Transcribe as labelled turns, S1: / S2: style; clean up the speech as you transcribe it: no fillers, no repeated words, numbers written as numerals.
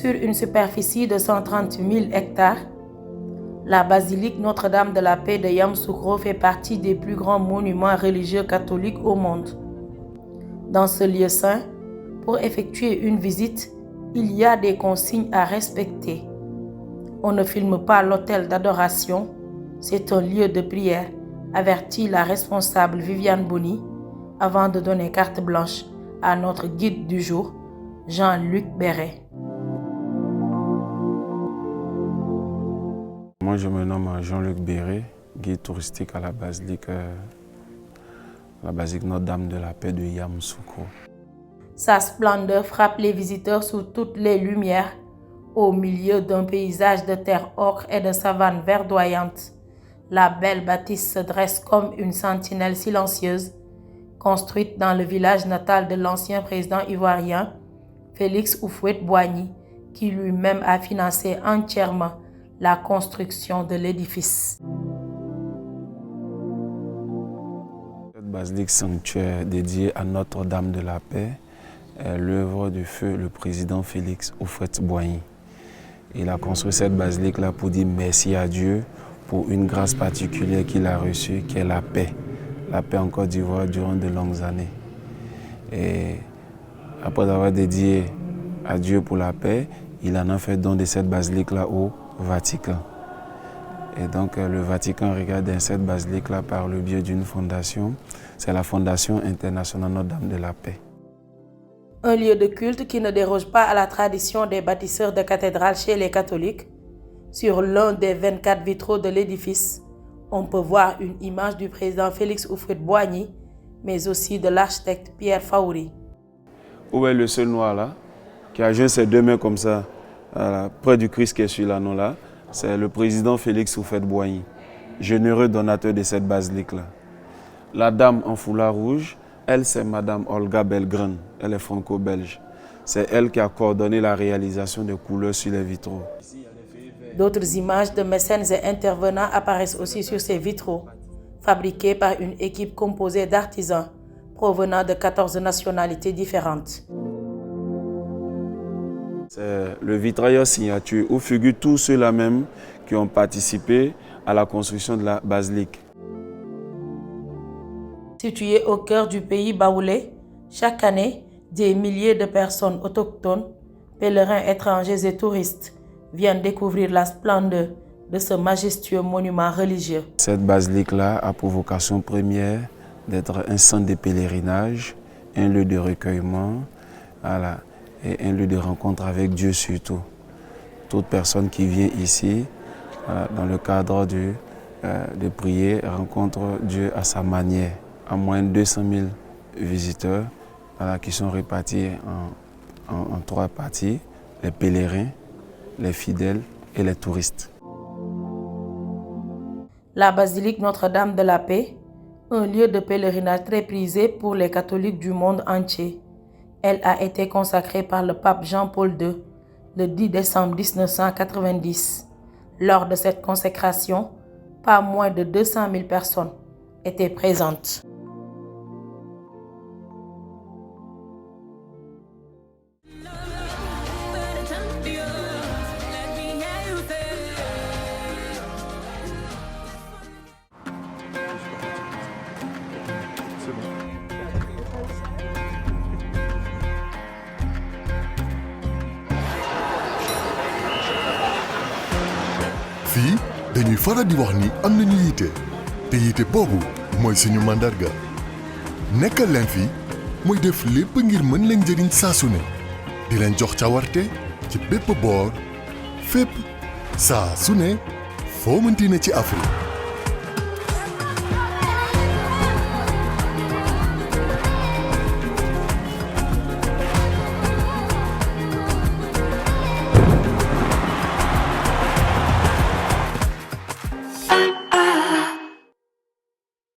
S1: Sur une superficie de 130 000 hectares, la basilique Notre-Dame de la Paix de Yamoussoukro fait partie des plus grands monuments religieux catholiques au monde. Dans ce lieu saint, pour effectuer une visite, il y a des consignes à respecter. On ne filme pas l'autel d'adoration, c'est un lieu de prière, avertit la responsable Viviane Boni avant de donner carte blanche à notre guide du jour, Jean-Luc Béret.
S2: Moi, je me nomme Jean-Luc Béret, guide touristique à la basilique Notre-Dame de la Paix de Yamoussoukro.
S1: Sa splendeur frappe les visiteurs sous toutes les lumières, au milieu d'un paysage de terre ocre et de savane verdoyante. La belle bâtisse se dresse comme une sentinelle silencieuse, construite dans le village natal de l'ancien président ivoirien, Félix Houphouët-Boigny, qui lui-même a financé entièrement la construction de l'édifice.
S2: Cette basilique sanctuaire dédiée à Notre-Dame de la Paix est l'œuvre du feu le président Félix Houphouët-Boigny. Il a construit cette basilique-là pour dire merci à Dieu pour une grâce particulière qu'il a reçue, qui est la paix en Côte d'Ivoire durant de longues années. Et après avoir dédié à Dieu pour la paix, il en a fait don de cette basilique-là au Vatican. Et donc le Vatican regarde cette basilique-là par le biais d'une fondation. C'est la Fondation internationale Notre-Dame de la Paix.
S1: Un lieu de culte qui ne déroge pas à la tradition des bâtisseurs de cathédrales chez les catholiques. Sur l'un des 24 vitraux de l'édifice, on peut voir une image du président Félix Houphouët-Boigny, mais aussi de l'architecte Pierre Faouri.
S2: Où est le seul noir là, qui a joint ses deux mains comme ça, près du Christ qui est sur l'anneau là? C'est le président Félix Houphouët-Boigny, généreux donateur de cette basilique-là. La dame en foulard rouge, elle c'est Madame Olga Belgrand, elle est franco-belge. C'est elle qui a coordonné la réalisation des couleurs sur les vitraux.
S1: D'autres images de mécènes et intervenants apparaissent aussi sur ces vitraux, fabriqués par une équipe composée d'artisans provenant de 14 nationalités différentes.
S2: C'est le vitrailleur signature où figurent tous ceux-là même qui ont participé à la construction de la basilique.
S1: Situé au cœur du pays baoulé, chaque année, des milliers de personnes autochtones, pèlerins étrangers et touristes viennent découvrir la splendeur de ce majestueux monument religieux.
S2: Cette basilique-là a pour vocation première d'être un centre de pèlerinage, un lieu de recueillement, et un lieu de rencontre avec Dieu surtout. Toute personne qui vient ici, dans le cadre de prier, rencontre Dieu à sa manière. En moins de 200 000 visiteurs qui sont répartis en 3 parties, les pèlerins, les fidèles et les touristes.
S1: La basilique Notre-Dame de la Paix, un lieu de pèlerinage très prisé pour les catholiques du monde entier. Elle a été consacrée par le pape Jean-Paul II le 10 décembre 1990. Lors de cette consécration, pas moins de 200 000 personnes étaient présentes.
S3: fii dañuy faral di wax ni am nañu yitte te yitte boobu mooy suñu mandarga nekkal leen fi mooy def lépp ngir mën leen jëriñ saa su ne di leen jox cawarte ci bépp boor fépp saa su ne foo mënti ne ci Afrique.